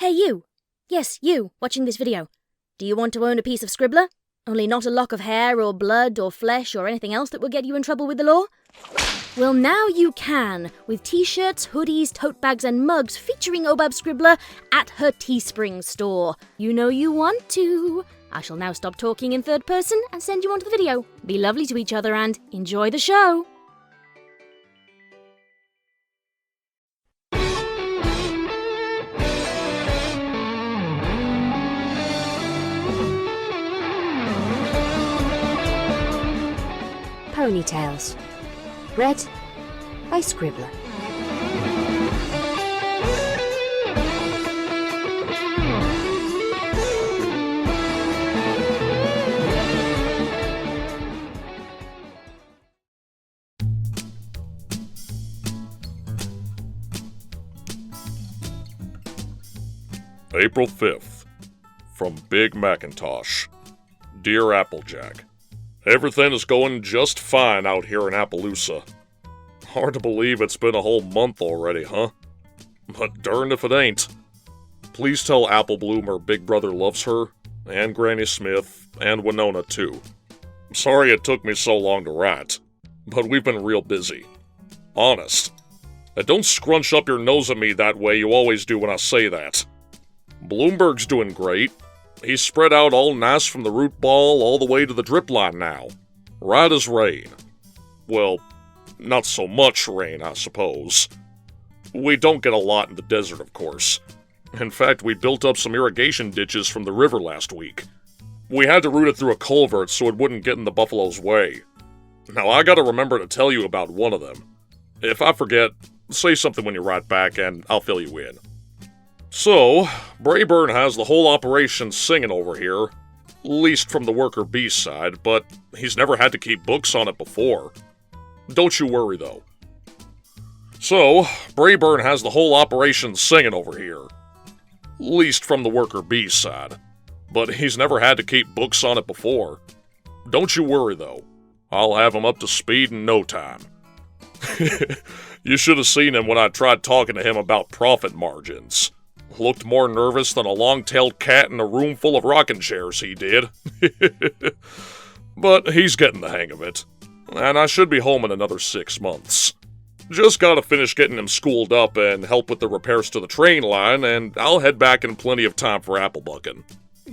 Hey you! Yes, you, watching this video. Do you want to own a piece of Scribbler? Only not a lock of hair or blood or flesh or anything else that will get you in trouble with the law? Well, now you can, with t-shirts, hoodies, tote bags and mugs featuring Obab Scribbler at her Teespring store. You know you want to. I shall now stop talking in third person and send you on to the video. Be lovely to each other and enjoy the show! Ponytails. Read by Scribbler. April 5th. From Big Macintosh. Dear Applejack, everything is going just fine out here in Appleloosa. Hard to believe it's been a whole month already, huh? But darned if it ain't. Please tell Apple Bloom her big brother loves her, and Granny Smith, and Winona too. Sorry it took me so long to write, but we've been real busy. Honest. And don't scrunch up your nose at me that way you always do when I say that. Bloomberg's doing great. He's spread out all nice from the root ball all the way to the drip line now. Right as rain. Well, not so much rain, I suppose. We don't get a lot in the desert, of course. In fact, we built up some irrigation ditches from the river last week. We had to route it through a culvert so it wouldn't get in the buffalo's way. Now, I gotta remember to tell you about one of them. If I forget, say something when you write back and I'll fill you in. So, Brayburn has the whole operation singing over here, least from the worker bee side, but he's never had to keep books on it before. Don't you worry, though. So, Brayburn has the whole operation singing over here, least from the worker bee side, but he's never had to keep books on it before. Don't you worry, though. I'll have him up to speed in no time. You should have seen him when I tried talking to him about profit margins. Looked more nervous than a long-tailed cat in a room full of rocking chairs, he did. But he's getting the hang of it. And I should be home in another 6 months. Just gotta finish getting him schooled up and help with the repairs to the train line, and I'll head back in plenty of time for apple bucking.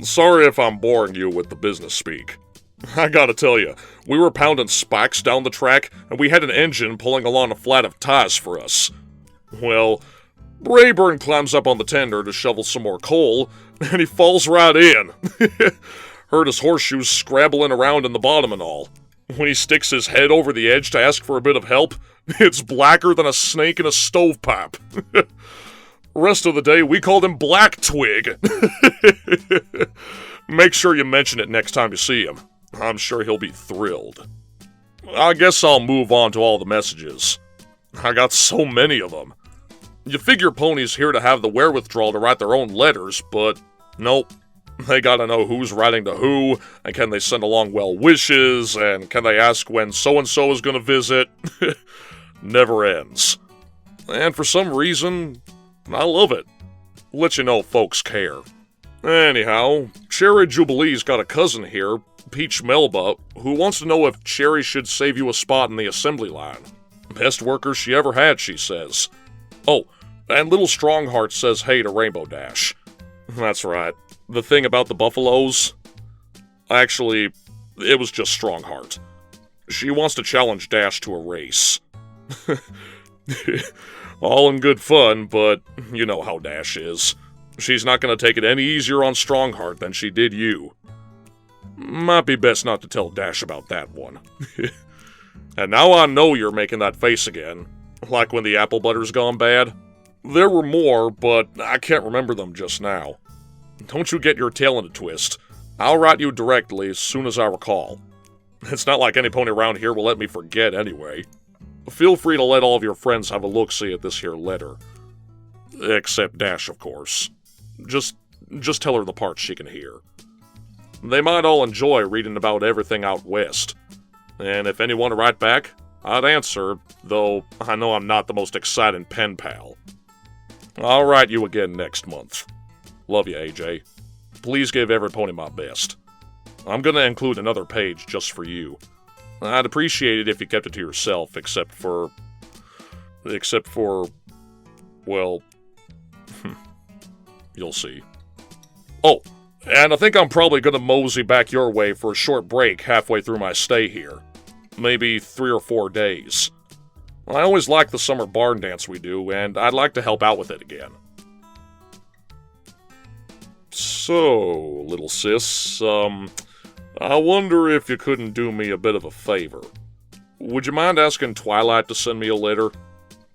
Sorry if I'm boring you with the business speak. I gotta tell you, we were pounding spikes down the track, and we had an engine pulling along a flat of ties for us. Well, Brayburn climbs up on the tender to shovel some more coal, and he falls right in. Heard his horseshoes scrabbling around in the bottom and all. When he sticks his head over the edge to ask for a bit of help, it's blacker than a snake in a stovepipe. Rest of the day, we called him Black Twig. Make sure you mention it next time you see him. I'm sure he'll be thrilled. I guess I'll move on to all the messages. I got so many of them. You figure ponies here to have the wherewithal to write their own letters, but nope. They gotta know who's writing to who, and can they send along well wishes, and can they ask when so-and-so is gonna visit? Never ends. And for some reason, I love it. Let you know folks care. Anyhow, Cherry Jubilee's got a cousin here, Peach Melba, who wants to know if Cherry should save you a spot in the assembly line. Best worker she ever had, she says. Oh, and Little Strongheart says hey to Rainbow Dash. That's right. The thing about the buffaloes? Actually, it was just Strongheart. She wants to challenge Dash to a race. All in good fun, but you know how Dash is. She's not going to take it any easier on Strongheart than she did you. Might be best not to tell Dash about that one. And now I know you're making that face again, like when the apple butter's gone bad. There were more, but I can't remember them just now. Don't you get your tail in a twist. I'll write you directly as soon as I recall. It's not like any pony around here will let me forget anyway. Feel free to let all of your friends have a look-see at this here letter. Except Dash, of course. Just tell her the parts she can hear. They might all enjoy reading about everything out west. And if anyone to write back, I'd answer, though I know I'm not the most exciting pen pal. I'll write you again next month. Love you, AJ. Please give every pony my best. I'm gonna include another page just for you. I'd appreciate it if you kept it to yourself, except for, well, you'll see. Oh, and I think I'm probably gonna mosey back your way for a short break halfway through my stay here. Maybe 3 or 4 days. I always liked the summer barn dance we do, and I'd like to help out with it again. So, little sis, I wonder if you couldn't do me a bit of a favor. Would you mind asking Twilight to send me a letter?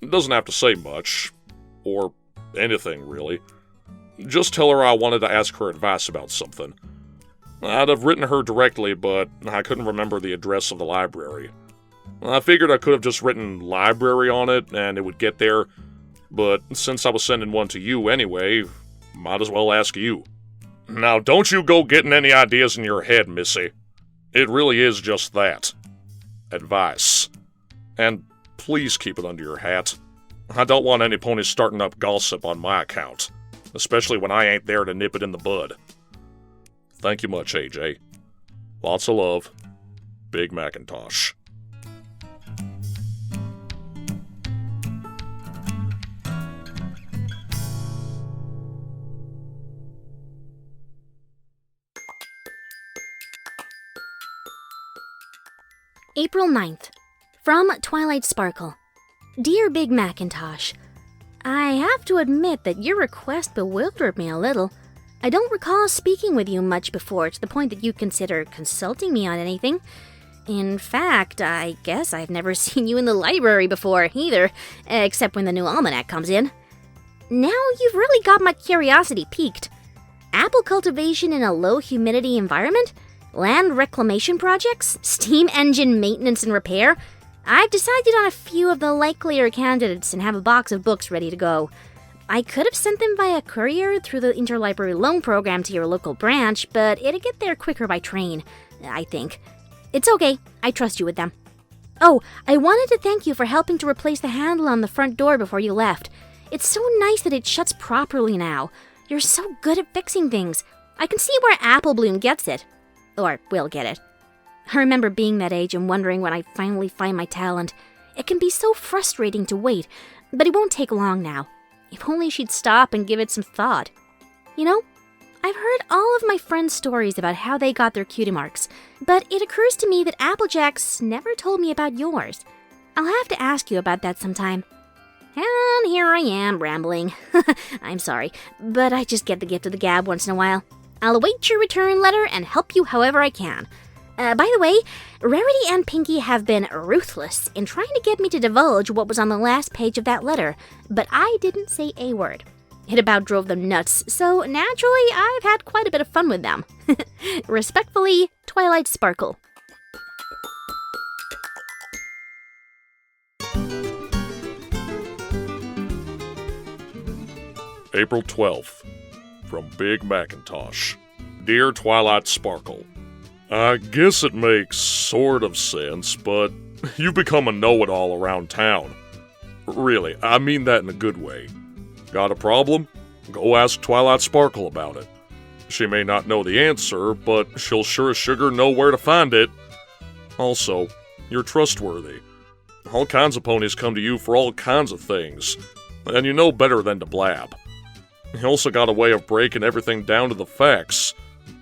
It doesn't have to say much. Or anything, really. Just tell her I wanted to ask her advice about something. I'd have written her directly, but I couldn't remember the address of the library. I figured I could have just written library on it, and it would get there, but since I was sending one to you anyway, might as well ask you. Now, don't you go getting any ideas in your head, Missy. It really is just that. Advice. And please keep it under your hat. I don't want any ponies starting up gossip on my account, especially when I ain't there to nip it in the bud. Thank you much, AJ. Lots of love. Big Macintosh. April 9th. From Twilight Sparkle. Dear Big Macintosh, I have to admit that your request bewildered me a little. I don't recall speaking with you much before to the point that you'd consider consulting me on anything. In fact, I guess I've never seen you in the library before, either, except when the new almanac comes in. Now you've really got my curiosity piqued. Apple cultivation in a low-humidity environment? Land reclamation projects? Steam engine maintenance and repair? I've decided on a few of the likelier candidates and have a box of books ready to go. I could have sent them via courier through the interlibrary loan program to your local branch, but it'd get there quicker by train, I think. It's okay, I trust you with them. Oh, I wanted to thank you for helping to replace the handle on the front door before you left. It's so nice that it shuts properly now. You're so good at fixing things. I can see where Apple Bloom gets it. Or will get it. I remember being that age and wondering when I finally find my talent. It can be so frustrating to wait, but it won't take long now. If only she'd stop and give it some thought. You know, I've heard all of my friends' stories about how they got their cutie marks, but it occurs to me that Applejack's never told me about yours. I'll have to ask you about that sometime. And here I am, rambling. I'm sorry, but I just get the gift of the gab once in a while. I'll await your return letter and help you however I can. By the way, Rarity and Pinky have been ruthless in trying to get me to divulge what was on the last page of that letter, but I didn't say a word. It about drove them nuts, so naturally I've had quite a bit of fun with them. Respectfully, Twilight Sparkle. April 12th. From Big Macintosh. Dear Twilight Sparkle, I guess it makes sort of sense, but you've become a know-it-all around town. Really, I mean that in a good way. Got a problem? Go ask Twilight Sparkle about it. She may not know the answer, but she'll sure as sugar know where to find it. Also, you're trustworthy. All kinds of ponies come to you for all kinds of things, and you know better than to blab. You also got a way of breaking everything down to the facts,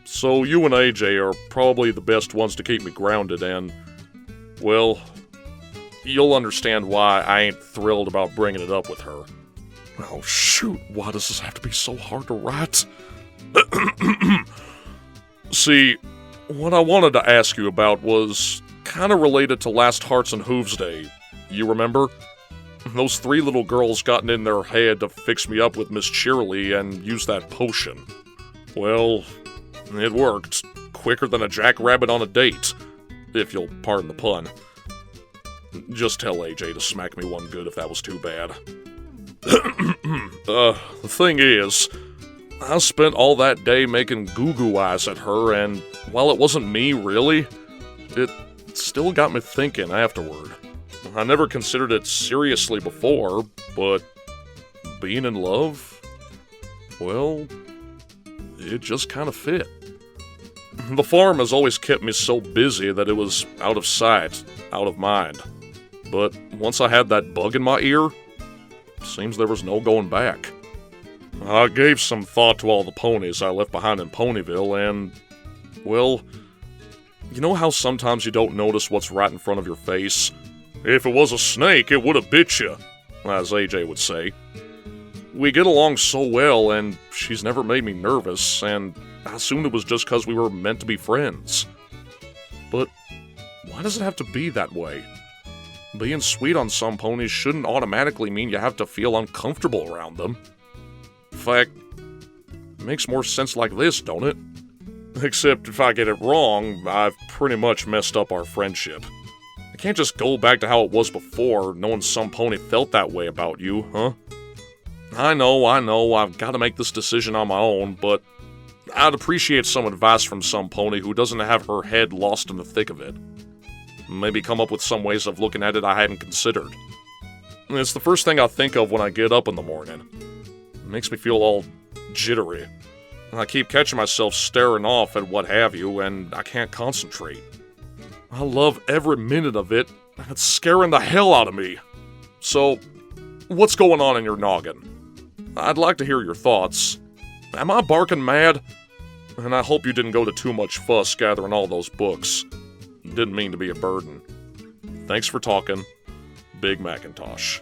so you and AJ are probably the best ones to keep me grounded, and, well, you'll understand why I ain't thrilled about bringing it up with her. Oh shoot, why does this have to be so hard to write? See, what I wanted to ask you about was kind of related to last Hearts and Hooves Day. You remember? Those 3 little girls got in their head to fix me up with Miss Cheerily and use that potion. Well, it worked. Quicker than a jackrabbit on a date, if you'll pardon the pun. Just tell AJ to smack me one good if that was too bad. The thing is, I spent all that day making goo-goo eyes at her, and while it wasn't me, really, it still got me thinking afterward. I never considered it seriously before, but being in love? Well, it just kind of fit. The farm has always kept me so busy that it was out of sight, out of mind. But once I had that bug in my ear, seems there was no going back. I gave some thought to all the ponies I left behind in Ponyville, and, well, you know how sometimes you don't notice what's right in front of your face? If it was a snake, it would have bit you, as AJ would say. We get along so well, and she's never made me nervous, and I assumed it was just because we were meant to be friends. But why does it have to be that way? Being sweet on some ponies shouldn't automatically mean you have to feel uncomfortable around them. In fact, it makes more sense like this, don't it? Except if I get it wrong, I've pretty much messed up our friendship. I can't just go back to how it was before, knowing some pony felt that way about you, huh? I know, I've got to make this decision on my own, but I'd appreciate some advice from some pony who doesn't have her head lost in the thick of it. Maybe come up with some ways of looking at it I hadn't considered. It's the first thing I think of when I get up in the morning. It makes me feel all jittery. I keep catching myself staring off at what have you, and I can't concentrate. I love every minute of it, and it's scaring the hell out of me. So, what's going on in your noggin? I'd like to hear your thoughts. Am I barking mad? And I hope you didn't go to too much fuss gathering all those books. Didn't mean to be a burden. Thanks for talking. Big Macintosh.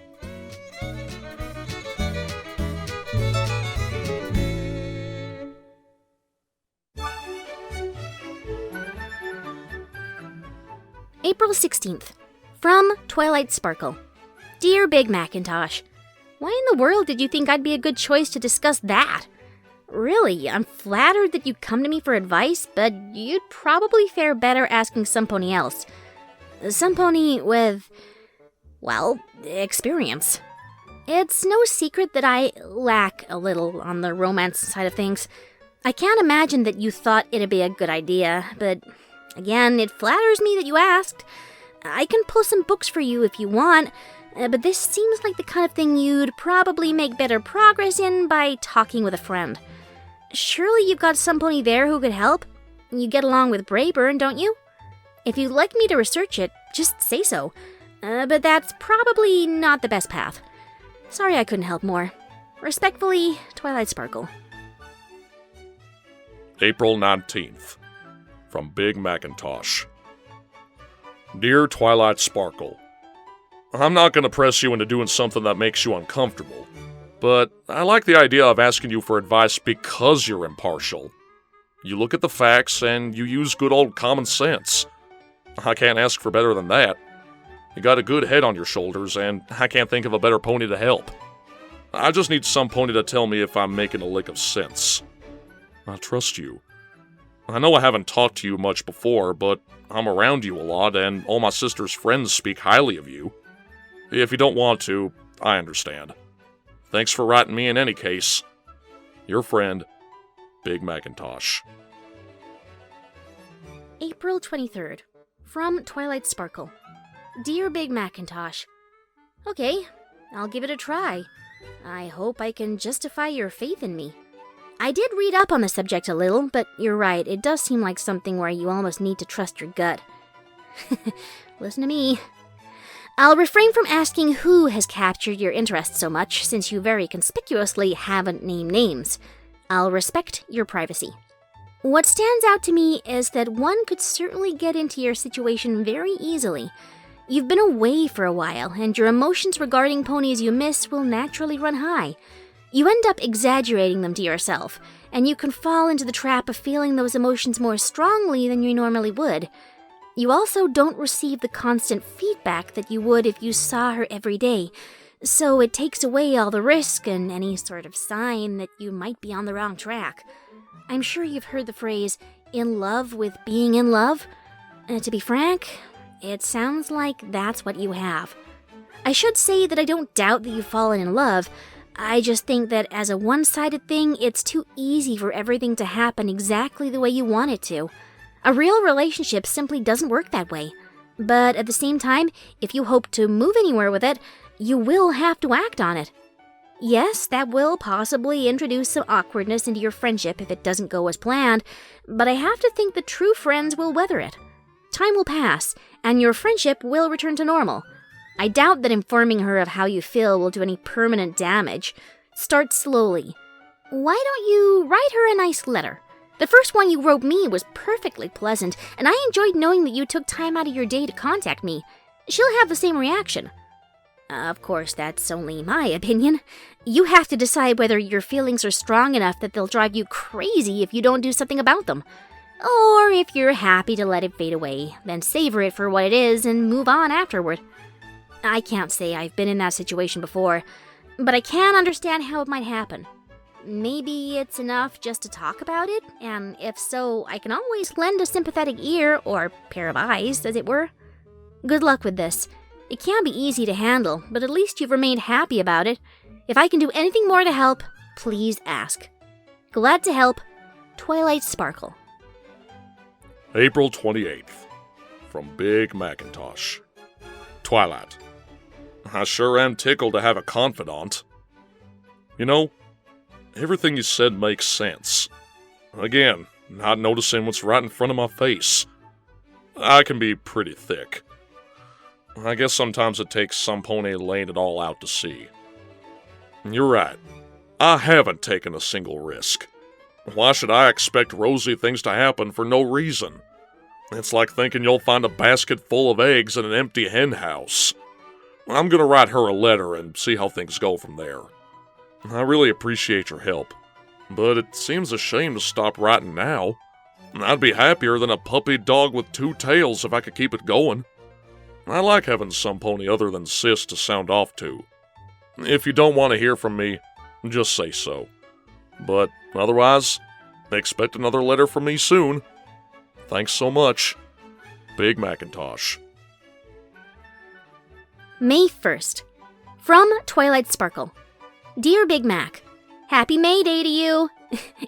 April 16th. From Twilight Sparkle. Dear Big Macintosh, why in the world did you think I'd be a good choice to discuss that? Really, I'm flattered that you'd come to me for advice, but you'd probably fare better asking some pony else. Some pony with, well, experience. It's no secret that I lack a little on the romance side of things. I can't imagine that you thought it'd be a good idea, but again, it flatters me that you asked. I can pull some books for you if you want, but this seems like the kind of thing you'd probably make better progress in by talking with a friend. Surely you've got some pony there who could help? You get along with Brayburn, don't you? If you'd like me to research it, just say so. But that's probably not the best path. Sorry I couldn't help more. Respectfully, Twilight Sparkle. April 19th. From Big Macintosh. Dear Twilight Sparkle, I'm not going to press you into doing something that makes you uncomfortable, but I like the idea of asking you for advice because you're impartial. You look at the facts and you use good old common sense. I can't ask for better than that. You got a good head on your shoulders, and I can't think of a better pony to help. I just need some pony to tell me if I'm making a lick of sense. I trust you. I know I haven't talked to you much before, but I'm around you a lot, and all my sister's friends speak highly of you. If you don't want to, I understand. Thanks for writing me in any case. Your friend, Big Macintosh. April 23rd. From Twilight Sparkle. Dear Big Macintosh, okay, I'll give it a try. I hope I can justify your faith in me. I did read up on the subject a little, but you're right, it does seem like something where you almost need to trust your gut. Listen to me. I'll refrain from asking who has captured your interest so much, since you very conspicuously haven't named names. I'll respect your privacy. What stands out to me is that one could certainly get into your situation very easily. You've been away for a while, and your emotions regarding ponies you miss will naturally run high. You end up exaggerating them to yourself, and you can fall into the trap of feeling those emotions more strongly than you normally would. You also don't receive the constant feedback that you would if you saw her every day, so it takes away all the risk and any sort of sign that you might be on the wrong track. I'm sure you've heard the phrase, in love with being in love. To be frank, it sounds like that's what you have. I should say that I don't doubt that you've fallen in love. I just think that as a one-sided thing, it's too easy for everything to happen exactly the way you want it to. A real relationship simply doesn't work that way. But at the same time, if you hope to move anywhere with it, you will have to act on it. Yes, that will possibly introduce some awkwardness into your friendship if it doesn't go as planned, but I have to think the true friends will weather it. Time will pass, and your friendship will return to normal. I doubt that informing her of how you feel will do any permanent damage. Start slowly. Why don't you write her a nice letter? The first one you wrote me was perfectly pleasant, and I enjoyed knowing that you took time out of your day to contact me. She'll have the same reaction. Of course, that's only my opinion. You have to decide whether your feelings are strong enough that they'll drive you crazy if you don't do something about them. Or if you're happy to let it fade away, then savor it for what it is and move on afterward. I can't say I've been in that situation before, but I can understand how it might happen. Maybe it's enough just to talk about it, and if so, I can always lend a sympathetic ear, or pair of eyes, as it were. Good luck with this. It can be easy to handle, but at least you've remained happy about it. If I can do anything more to help, please ask. Glad to help, Twilight Sparkle. April 28th. From Big Macintosh. Twilight. I sure am tickled to have a confidant. You know, everything you said makes sense. Again, not noticing what's right in front of my face. I can be pretty thick. I guess sometimes it takes some pony laying it all out to see. You're right. I haven't taken a single risk. Why should I expect rosy things to happen for no reason? It's like thinking you'll find a basket full of eggs in an empty hen house. I'm gonna write her a letter and see how things go from there. I really appreciate your help, but it seems a shame to stop writing now. I'd be happier than a puppy dog with two tails if I could keep it going. I like having some pony other than Sis to sound off to. If you don't want to hear from me, just say so. But otherwise, expect another letter from me soon. Thanks so much. Big Macintosh. May 1st. From Twilight Sparkle. Dear Big Mac, Happy May Day to you!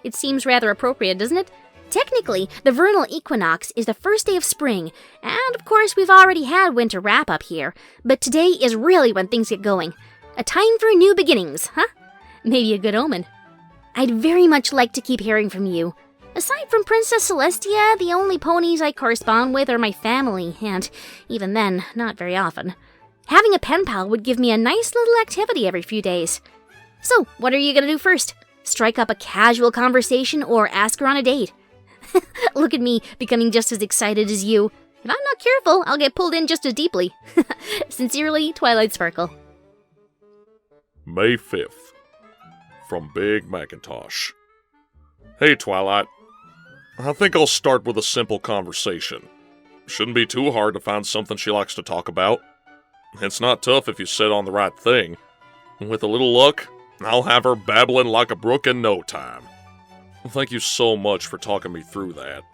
It seems rather appropriate, doesn't it? Technically, the vernal equinox is the first day of spring, and of course we've already had winter wrap-up here, but today is really when things get going. A time for new beginnings, huh? Maybe a good omen. I'd very much like to keep hearing from you. Aside from Princess Celestia, the only ponies I correspond with are my family, and even then, not very often. Having a pen pal would give me a nice little activity every few days. So, what are you gonna do first? Strike up a casual conversation or ask her on a date? Look at me, becoming just as excited as you. If I'm not careful, I'll get pulled in just as deeply. Sincerely, Twilight Sparkle. May 5th. From Big Macintosh. Hey, Twilight. I think I'll start with a simple conversation. Shouldn't be too hard to find something she likes to talk about. It's not tough if you set on the right thing. With a little luck, I'll have her babbling like a brook in no time. Thank you so much for talking me through that.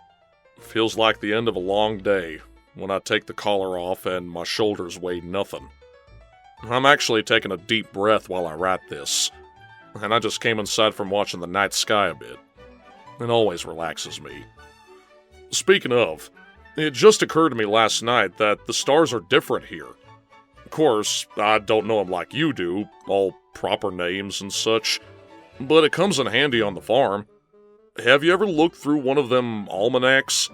Feels like the end of a long day, when I take the collar off and my shoulders weigh nothing. I'm actually taking a deep breath while I write this, and I just came inside from watching the night sky a bit. It always relaxes me. Speaking of, it just occurred to me last night that the stars are different here. Of course, I don't know them like you do, all proper names and such, but it comes in handy on the farm. Have you ever looked through one of them almanacs?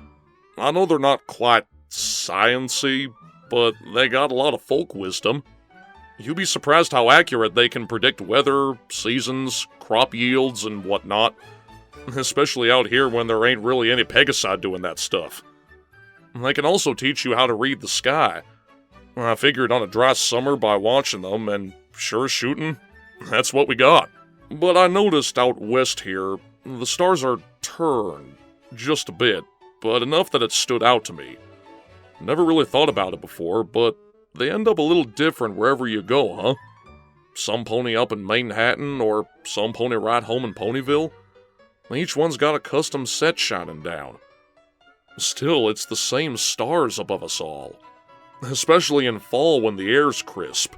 I know they're not quite science-y, but they got a lot of folk wisdom. You'd be surprised how accurate they can predict weather, seasons, crop yields, and whatnot. Especially out here when there ain't really any Pegasi doing that stuff. They can also teach you how to read the sky. I figured on a dry summer by watching them, and sure shooting, that's what we got. But I noticed out west here, the stars are turned, just a bit, but enough that it stood out to me. Never really thought about it before, but they end up a little different wherever you go, huh? Some pony up in Manhattan, or some pony right home in Ponyville. Each one's got a custom set shining down. Still, it's the same stars above us all. Especially in fall when the air's crisp.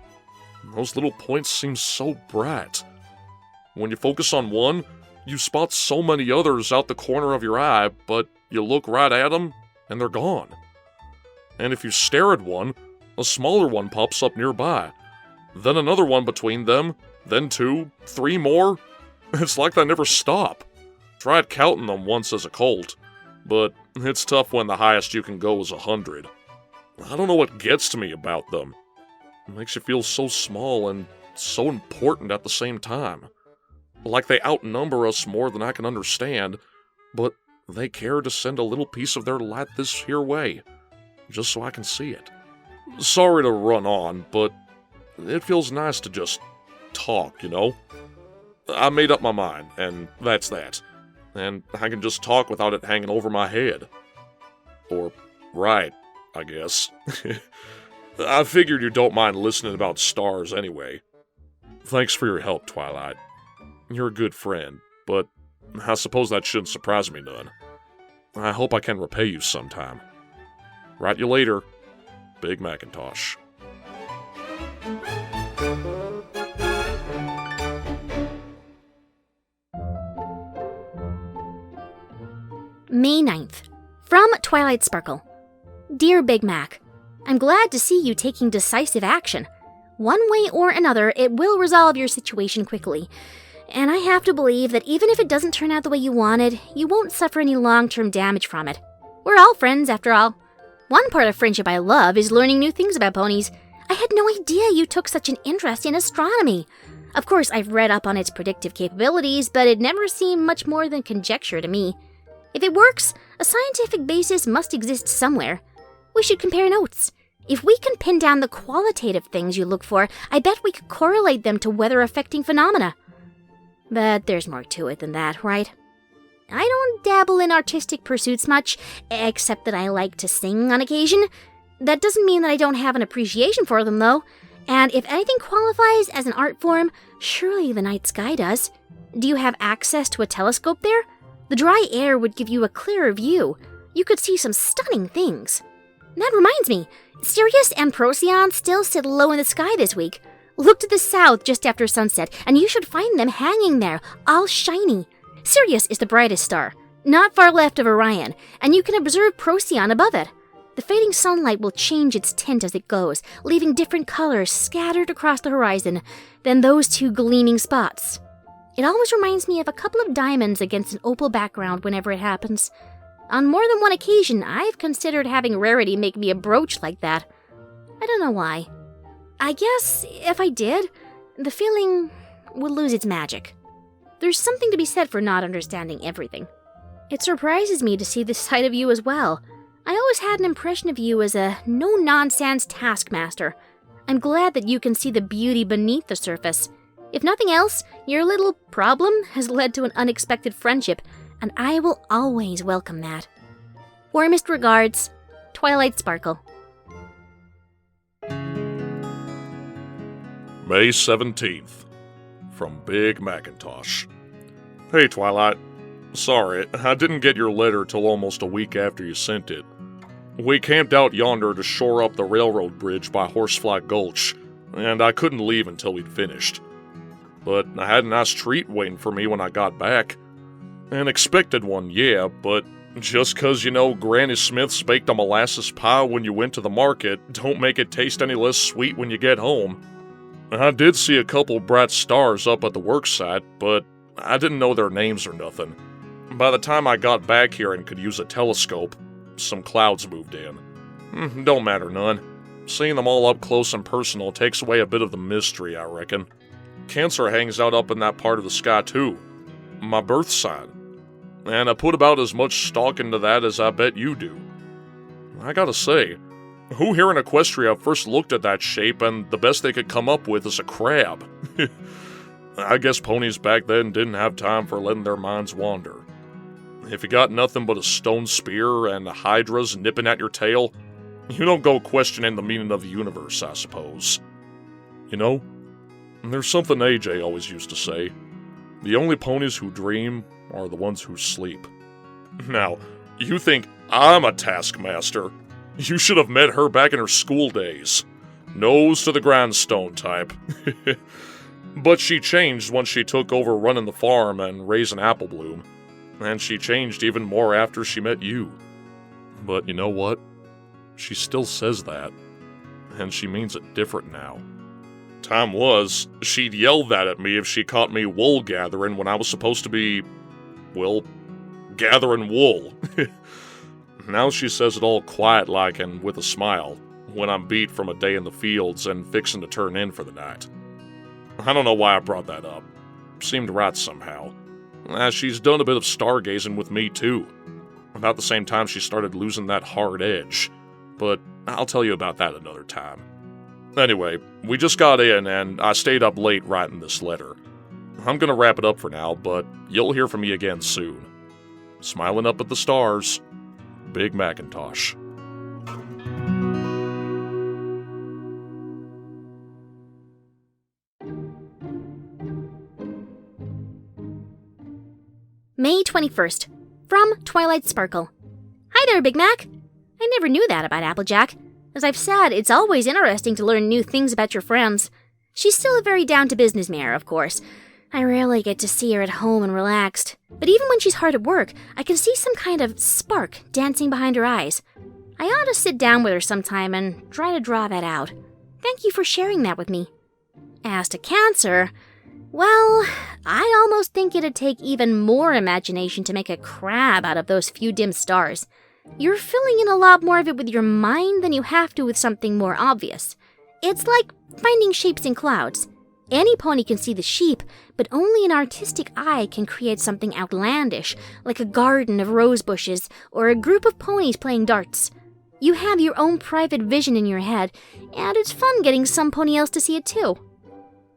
Those little points seem so bright. When you focus on one, you spot so many others out the corner of your eye, but you look right at them, and they're gone. And if you stare at one, a smaller one pops up nearby. Then another one between them, then 2, 3 more. It's like they never stop. Tried counting them once as a colt, but it's tough when the highest you can go is 100. I don't know what gets to me about them. It makes you feel so small and so important at the same time. Like they outnumber us more than I can understand, but they care to send a little piece of their light this here way, just so I can see it. Sorry to run on, but it feels nice to just talk, you know? I made up my mind, and that's that. And I can just talk without it hanging over my head. Or, right, I guess. I figured you don't mind listening about stars anyway. Thanks for your help, Twilight. You're a good friend, but I suppose that shouldn't surprise me none. I hope I can repay you sometime. Write you later, Big Macintosh. May 9th. From Twilight Sparkle. Dear Big Mac, I'm glad to see you taking decisive action. One way or another, it will resolve your situation quickly. And I have to believe that even if it doesn't turn out the way you wanted, you won't suffer any long-term damage from it. We're all friends, after all. One part of friendship I love is learning new things about ponies. I had no idea you took such an interest in astronomy. Of course, I've read up on its predictive capabilities, but it never seemed much more than conjecture to me. If it works, a scientific basis must exist somewhere. We should compare notes. If we can pin down the qualitative things you look for, I bet we could correlate them to weather-affecting phenomena. But there's more to it than that, right? I don't dabble in artistic pursuits much, except that I like to sing on occasion. That doesn't mean that I don't have an appreciation for them, though. And if anything qualifies as an art form, surely the night sky does. Do you have access to a telescope there? The dry air would give you a clearer view. You could see some stunning things. That reminds me, Sirius and Procyon still sit low in the sky this week. Look to the south just after sunset, and you should find them hanging there, all shiny. Sirius is the brightest star, not far left of Orion, and you can observe Procyon above it. The fading sunlight will change its tint as it goes, leaving different colors scattered across the horizon, then those two gleaming spots. It always reminds me of a couple of diamonds against an opal background whenever it happens. On more than one occasion, I've considered having Rarity make me a brooch like that. I don't know why. I guess if I did, the feeling would lose its magic. There's something to be said for not understanding everything. It surprises me to see this side of you as well. I always had an impression of you as a no-nonsense taskmaster. I'm glad that you can see the beauty beneath the surface. If nothing else, your little problem has led to an unexpected friendship, and I will always welcome that. Warmest regards, Twilight Sparkle. May 17th. From Big Macintosh. Hey, Twilight. Sorry, I didn't get your letter till almost a week after you sent it. We camped out yonder to shore up the railroad bridge by Horsefly Gulch, and I couldn't leave until we'd finished. But I had a nice treat waiting for me when I got back. An expected one, yeah, but just 'cause you know Granny Smith's baked a molasses pie when you went to the market, don't make it taste any less sweet when you get home. I did see a couple bright stars up at the worksite, but I didn't know their names or nothing. By the time I got back here and could use a telescope, some clouds moved in. Don't matter none. Seeing them all up close and personal takes away a bit of the mystery, I reckon. Cancer hangs out up in that part of the sky too. My birth sign. And I put about as much stock into that as I bet you do. I gotta say, who here in Equestria first looked at that shape and the best they could come up with is a crab? I guess ponies back then didn't have time for letting their minds wander. If you got nothing but a stone spear and hydras nipping at your tail, you don't go questioning the meaning of the universe, I suppose. You know, there's something AJ always used to say. The only ponies who dream are the ones who sleep. Now, you think I'm a taskmaster? You should have met her back in her school days. Nose to the grindstone type. But she changed once she took over running the farm and raising apple bloom. And she changed even more after she met you. But you know what? She still says that. And she means it different now. Time was, she'd yell that at me if she caught me wool gathering when I was supposed to be, well, gathering wool. Now she says it all quiet-like and with a smile, when I'm beat from a day in the fields and fixin' to turn in for the night. I don't know why I brought that up. Seemed right somehow. She's done a bit of stargazing with me too. About the same time she started losing that hard edge. But I'll tell you about that another time. Anyway, we just got in and I stayed up late writing this letter. I'm gonna wrap it up for now, but you'll hear from me again soon. Smiling up at the stars, Big Macintosh. May 21st. From Twilight Sparkle. Hi there, Big Mac. I never knew that about Applejack. As I've said, it's always interesting to learn new things about your friends. She's still a very down-to-business mare, of course. I rarely get to see her at home and relaxed. But even when she's hard at work, I can see some kind of spark dancing behind her eyes. I ought to sit down with her sometime and try to draw that out. Thank you for sharing that with me. As to Cancer, well, I almost think it'd take even more imagination to make a crab out of those few dim stars. You're filling in a lot more of it with your mind than you have to with something more obvious. It's like finding shapes in clouds. Any pony can see the sheep, but only an artistic eye can create something outlandish, like a garden of rose bushes or a group of ponies playing darts. You have your own private vision in your head, and it's fun getting some pony else to see it too.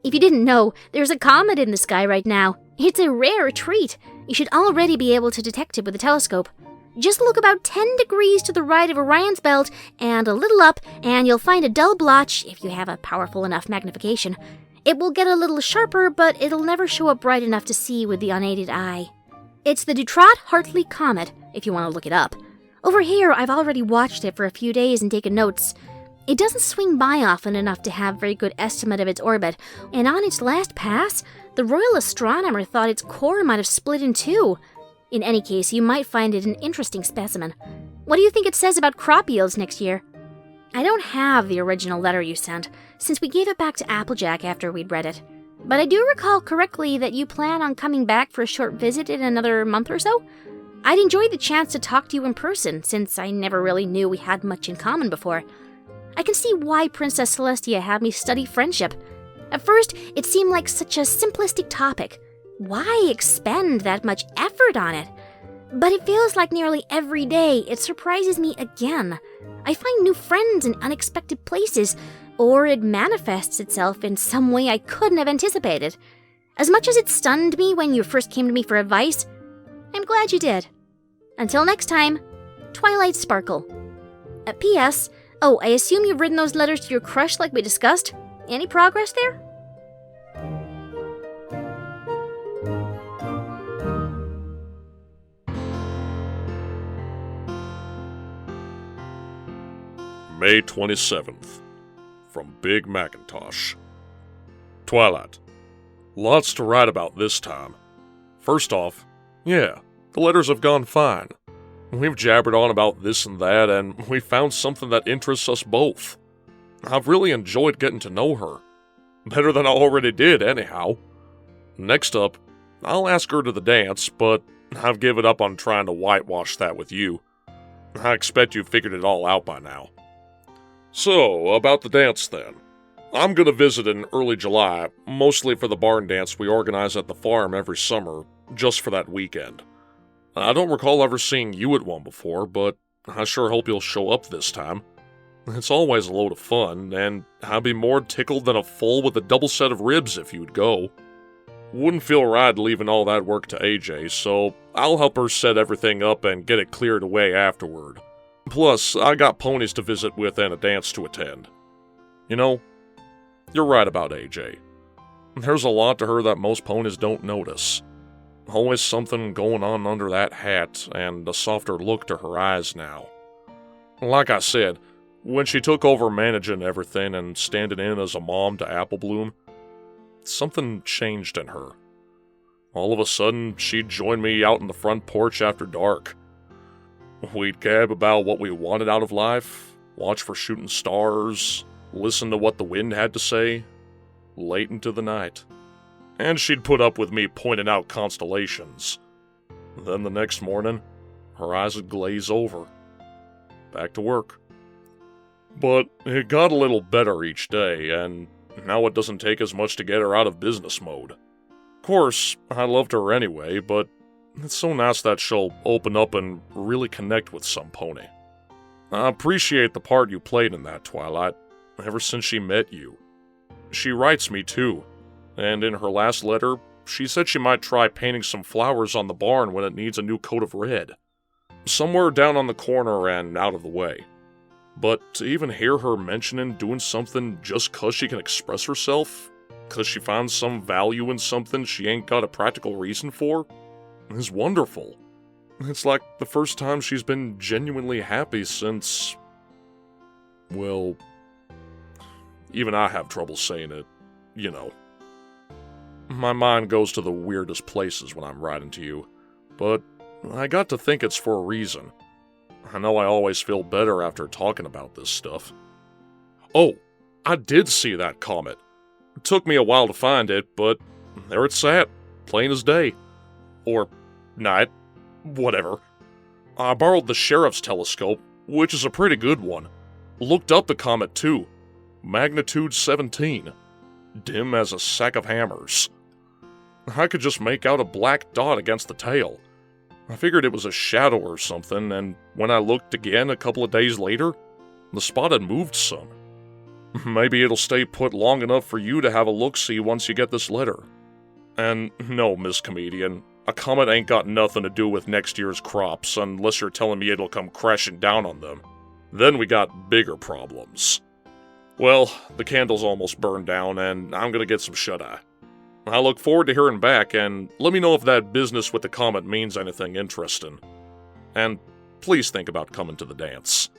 If you didn't know, there's a comet in the sky right now. It's a rare treat. You should already be able to detect it with a telescope. Just look about 10 degrees to the right of Orion's belt and a little up, and you'll find a dull blotch if you have a powerful enough magnification. It will get a little sharper, but it'll never show up bright enough to see with the unaided eye. It's the Dutraut-Hartley Comet, if you want to look it up. Over here, I've already watched it for a few days and taken notes. It doesn't swing by often enough to have a very good estimate of its orbit, and on its last pass, the Royal Astronomer thought its core might have split in two. In any case, you might find it an interesting specimen. What do you think it says about crop yields next year? I don't have the original letter you sent, since we gave it back to Applejack after we'd read it. But I do recall correctly that you plan on coming back for a short visit in another month or so? I'd enjoy the chance to talk to you in person, since I never really knew we had much in common before. I can see why Princess Celestia had me study friendship. At first, it seemed like such a simplistic topic. Why expend that much effort on it? But it feels like nearly every day it surprises me again. I find new friends in unexpected places, or it manifests itself in some way I couldn't have anticipated. As much as it stunned me when you first came to me for advice, I'm glad you did. Until next time, Twilight Sparkle. P.S. Oh, I assume you've written those letters to your crush like we discussed? Any progress there? May 27th. From Big Macintosh. Twilight. Lots to write about this time. First off, yeah, the letters have gone fine. We've jabbered on about this and that, and we found something that interests us both. I've really enjoyed getting to know her. Better than I already did, anyhow. Next up, I'll ask her to the dance, but I've given up on trying to whitewash that with you. I expect you've figured it all out by now. So, about the dance then. I'm gonna visit in early July, mostly for the barn dance we organize at the farm every summer, just for that weekend. I don't recall ever seeing you at one before, but I sure hope you'll show up this time. It's always a load of fun, and I'd be more tickled than a foal with a double set of ribs if you'd go. Wouldn't feel right leaving all that work to AJ, so I'll help her set everything up and get it cleared away afterward. Plus, I got ponies to visit with and a dance to attend. You know, you're right about AJ. There's a lot to her that most ponies don't notice. Always something going on under that hat, and a softer look to her eyes now. Like I said, when she took over managing everything and standing in as a mom to Applebloom, something changed in her. All of a sudden, she'd join me out in the front porch after dark. We'd gab about what we wanted out of life, watch for shooting stars, listen to what the wind had to say. late into the night. And she'd put up with me pointing out constellations. Then the next morning, her eyes would glaze over. Back to work. But it got a little better each day, and now it doesn't take as much to get her out of business mode. Of course, I loved her anyway, but it's so nice that she'll open up and really connect with some pony. I appreciate the part you played in that, Twilight, ever since she met you. She writes me too, and in her last letter, she said she might try painting some flowers on the barn when it needs a new coat of red. Somewhere down on the corner and out of the way. But to even hear her mentioning doing something just 'cause she can express herself, 'cause she found some value in something she ain't got a practical reason for, is wonderful. It's like the first time she's been genuinely happy since... well, even I have trouble saying it, you know. My mind goes to the weirdest places when I'm writing to you, but I got to think it's for a reason. I know I always feel better after talking about this stuff. Oh, I did see that comet. It took me a while to find it, but there it sat, plain as day. Or night, whatever. I borrowed the sheriff's telescope, which is a pretty good one. Looked up the comet too. Magnitude 17. Dim as a sack of hammers. I could just make out a black dot against the tail. I figured it was a shadow or something, and when I looked again a couple of days later, the spot had moved some. Maybe it'll stay put long enough for you to have a look-see once you get this letter. And no, Miss Comedian, a comet ain't got nothing to do with next year's crops unless you're telling me it'll come crashing down on them. Then we got bigger problems. Well, the candle's almost burned down, and I'm gonna get some shut-eye. I look forward to hearing back, and let me know if that business with the comet means anything interesting. And please think about coming to the dance.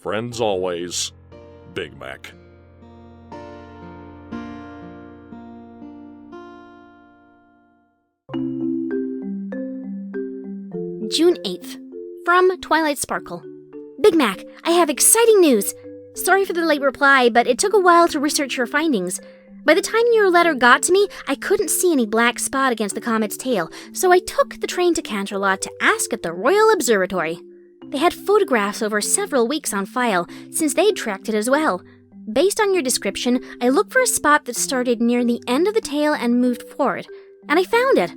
Friends always, Big Mac. June 8th. From Twilight Sparkle. Big Mac, I have exciting news! Sorry for the late reply, but it took a while to research your findings. By the time your letter got to me, I couldn't see any black spot against the comet's tail, so I took the train to Canterlot to ask at the Royal Observatory. They had photographs over several weeks on file, since they'd tracked it as well. Based on your description, I looked for a spot that started near the end of the tail and moved forward, and I found it.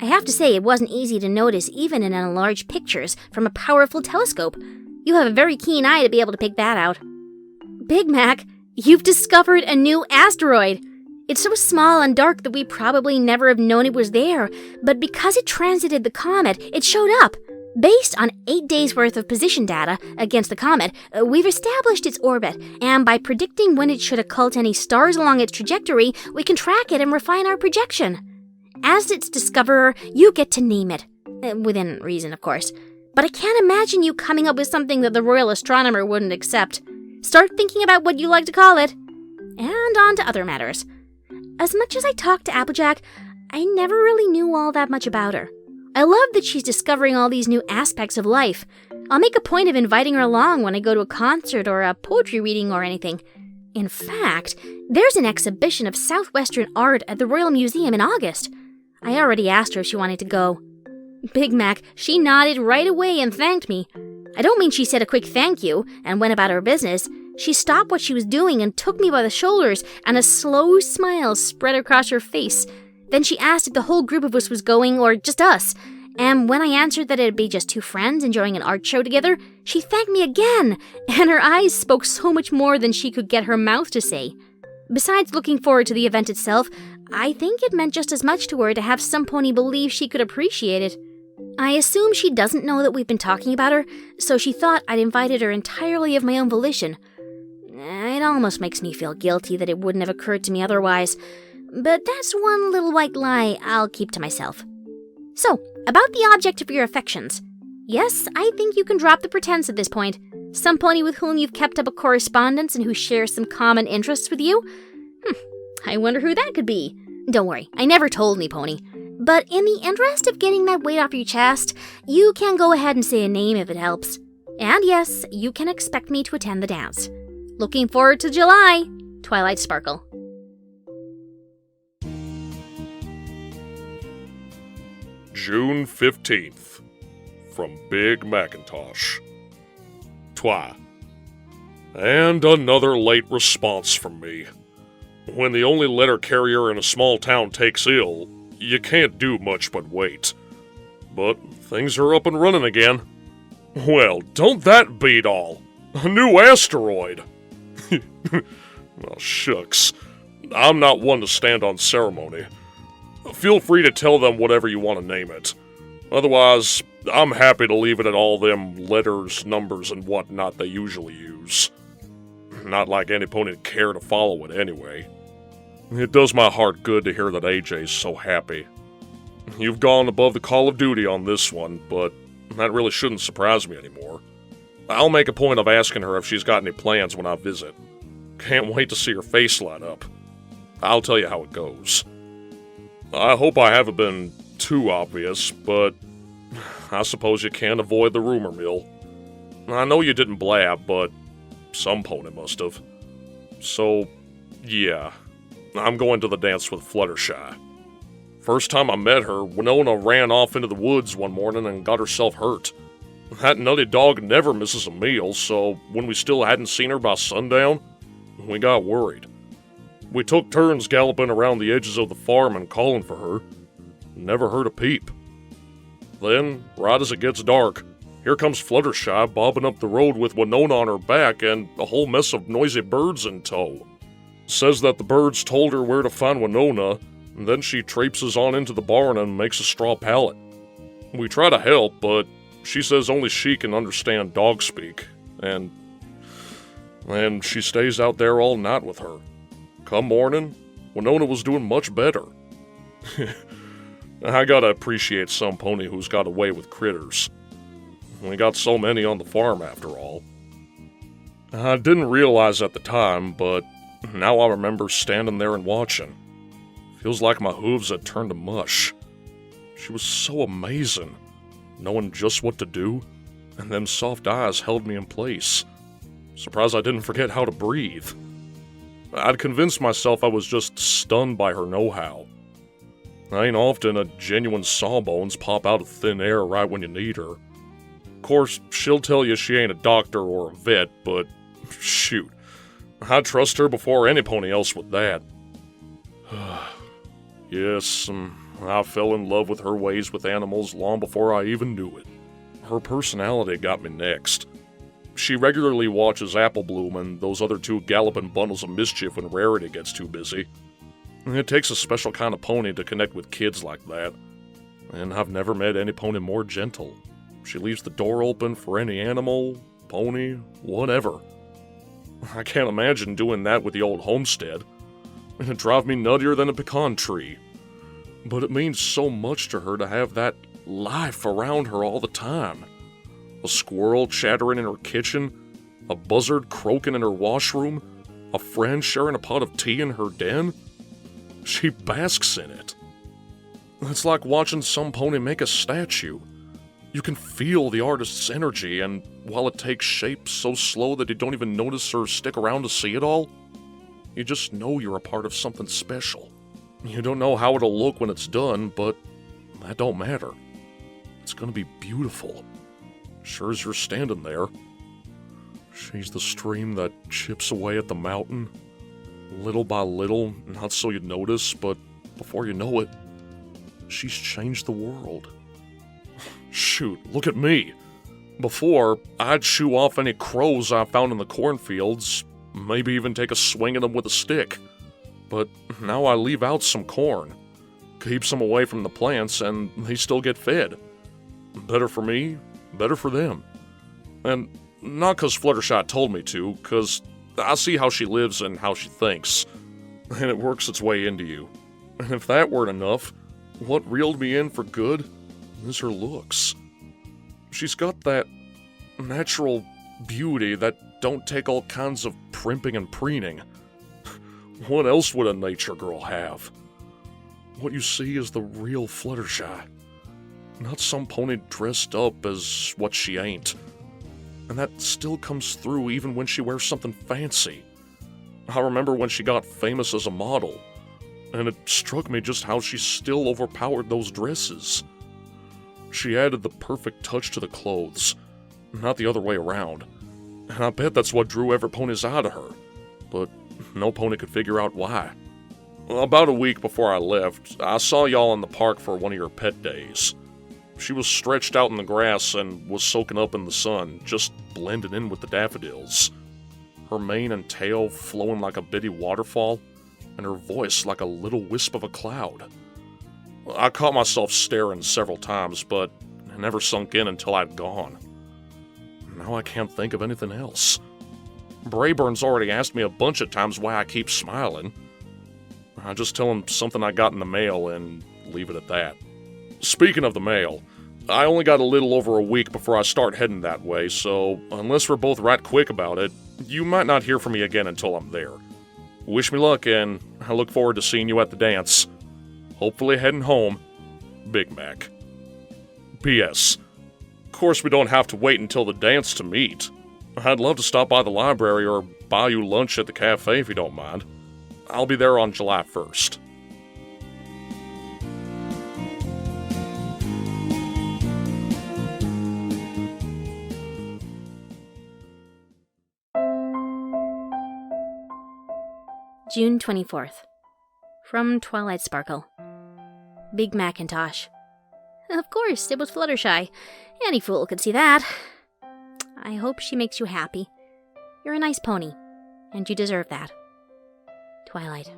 I have to say it wasn't easy to notice even in enlarged pictures from a powerful telescope. You have a very keen eye to be able to pick that out. Big Mac, you've discovered a new asteroid. It's so small and dark that we probably never have known it was there, but because it transited the comet, it showed up. Based on 8 days' worth of position data against the comet, we've established its orbit, and by predicting when it should occult any stars along its trajectory, we can track it and refine our projection. As its discoverer, you get to name it. Within reason, of course. But I can't imagine you coming up with something that the royal astronomer wouldn't accept. Start thinking about what you like to call it. And on to other matters. As much as I talked to Applejack, I never really knew all that much about her. I love that she's discovering all these new aspects of life. I'll make a point of inviting her along when I go to a concert or a poetry reading or anything. In fact, there's an exhibition of Southwestern art at the Royal Museum in August. I already asked her if she wanted to go. Big Mac, she nodded right away and thanked me. I don't mean she said a quick thank you and went about her business. She stopped what she was doing and took me by the shoulders, and a slow smile spread across her face. Then she asked if the whole group of us was going, or just us. And when I answered that it'd be just two friends enjoying an art show together, she thanked me again, and her eyes spoke so much more than she could get her mouth to say. Besides looking forward to the event itself, I think it meant just as much to her to have some pony believe she could appreciate it. I assume she doesn't know that we've been talking about her, so she thought I'd invited her entirely of my own volition. It almost makes me feel guilty that it wouldn't have occurred to me otherwise, but that's one little white lie I'll keep to myself. So, about the object of your affections. Yes, I think you can drop the pretense at this point. Some pony with whom you've kept up a correspondence and who shares some common interests with you? I wonder who that could be. Don't worry, I never told any pony. But in the interest of getting that weight off your chest, you can go ahead and say a name if it helps. And yes, you can expect me to attend the dance. Looking forward to July. Twilight Sparkle. June 15th. From Big Macintosh. Twi. And another late response from me. When the only letter carrier in a small town takes ill, you can't do much but wait. But things are up and running again. Well, don't that beat all? A new asteroid! Oh, shucks. I'm not one to stand on ceremony. Feel free to tell them whatever you want to name it. Otherwise, I'm happy to leave it at all them letters, numbers, and whatnot they usually use. Not like any pony'd care to follow it anyway. It does my heart good to hear that AJ's so happy. You've gone above the call of duty on this one, but that really shouldn't surprise me anymore. I'll make a point of asking her if she's got any plans when I visit. Can't wait to see her face light up. I'll tell you how it goes. I hope I haven't been too obvious, but I suppose you can't avoid the rumor mill. I know you didn't blab, but some pony must have. So, yeah, I'm going to the dance with Fluttershy. First time I met her, Winona ran off into the woods one morning and got herself hurt. That nutty dog never misses a meal, so when we still hadn't seen her by sundown, we got worried. We took turns galloping around the edges of the farm and calling for her. Never heard a peep. Then, right as it gets dark, here comes Fluttershy bobbing up the road with Winona on her back and a whole mess of noisy birds in tow. Says that the birds told her where to find Winona, and then she traipses on into the barn and makes a straw pallet. We try to help, but she says only she can understand dog speak, and she stays out there all night with her. Come morning, Winona was doing much better. I gotta appreciate some pony who's got away with critters. We got so many on the farm after all. I didn't realize at the time, but now I remember standing there and watching. Feels like my hooves had turned to mush. She was so amazing, knowing just what to do, and them soft eyes held me in place. Surprised I didn't forget how to breathe. I'd convinced myself I was just stunned by her know-how. Ain't often a genuine sawbones pop out of thin air right when you need her. Of course, she'll tell you she ain't a doctor or a vet, but shoot, I'd trust her before any pony else with that. Yes, I fell in love with her ways with animals long before I even knew it. Her personality got me next. She regularly watches Applebloom and those other two galloping bundles of mischief when Rarity gets too busy. It takes a special kind of pony to connect with kids like that, and I've never met any pony more gentle. She leaves the door open for any animal, pony, whatever. I can't imagine doing that with the old homestead. It'd drive me nuttier than a pecan tree. But it means so much to her to have that life around her all the time. A squirrel chattering in her kitchen, a buzzard croaking in her washroom, a friend sharing a pot of tea in her den. She basks in it. It's like watching some pony make a statue. You can feel the artist's energy, and while it takes shape so slow that you don't even notice or stick around to see it all, you just know you're a part of something special. You don't know how it'll look when it's done, but that don't matter. It's gonna be beautiful. Sure as you're standing there. She's the stream that chips away at the mountain. Little by little, not so you'd notice, but before you know it, she's changed the world. Shoot, look at me. Before, I'd shoo off any crows I found in the cornfields, maybe even take a swing at them with a stick. But now I leave out some corn, keeps them away from the plants, and they still get fed. Better for me, better for them. And not 'cause Fluttershy told me to, 'cause I see how she lives and how she thinks, and it works its way into you. And if that weren't enough, what reeled me in for good is her looks. She's got that natural beauty that don't take all kinds of primping and preening. What else would a nature girl have? What you see is the real Fluttershy, not some pony dressed up as what she ain't. And that still comes through even when she wears something fancy. I remember when she got famous as a model, and it struck me just how she still overpowered those dresses. She added the perfect touch to the clothes, not the other way around. And I bet that's what drew every pony's eye to her. But no pony could figure out why. About a week before I left, I saw y'all in the park for one of your pet days. She was stretched out in the grass and was soaking up in the sun, just blending in with the daffodils. Her mane and tail flowing like a bitty waterfall, and her voice like a little wisp of a cloud. I caught myself staring several times, but it never sunk in until I'd gone. Now I can't think of anything else. Brayburn's already asked me a bunch of times why I keep smiling. I just tell him something I got in the mail and leave it at that. Speaking of the mail, I only got a little over a week before I start heading that way, so unless we're both right quick about it, you might not hear from me again until I'm there. Wish me luck, and I look forward to seeing you at the dance. Hopefully heading home, Big Mac. P.S. Of course we don't have to wait until the dance to meet. I'd love to stop by the library or buy you lunch at the cafe if you don't mind. I'll be there on July 1st. June 24th. From Twilight Sparkle. Big Macintosh. Of course, it was Fluttershy. Any fool could see that. I hope she makes you happy. You're a nice pony, and you deserve that. Twilight.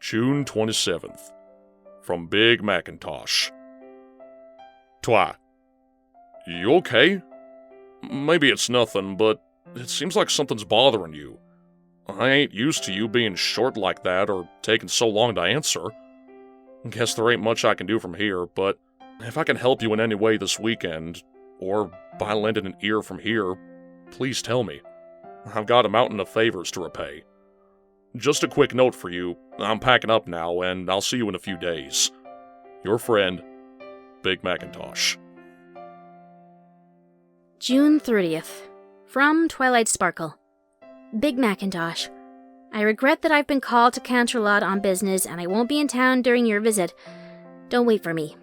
June 27th. From Big Macintosh. Twi. You okay? Maybe it's nothing, but it seems like something's bothering you. I ain't used to you being short like that or taking so long to answer. Guess there ain't much I can do from here, but if I can help you in any way this weekend, or by lending an ear from here, please tell me. I've got a mountain of favors to repay. Just a quick note for you, I'm packing up now, and I'll see you in a few days. Your friend, Big Macintosh. June 30th. From Twilight Sparkle. Big Macintosh. I regret that I've been called to Canterlot on business and I won't be in town during your visit. Don't wait for me.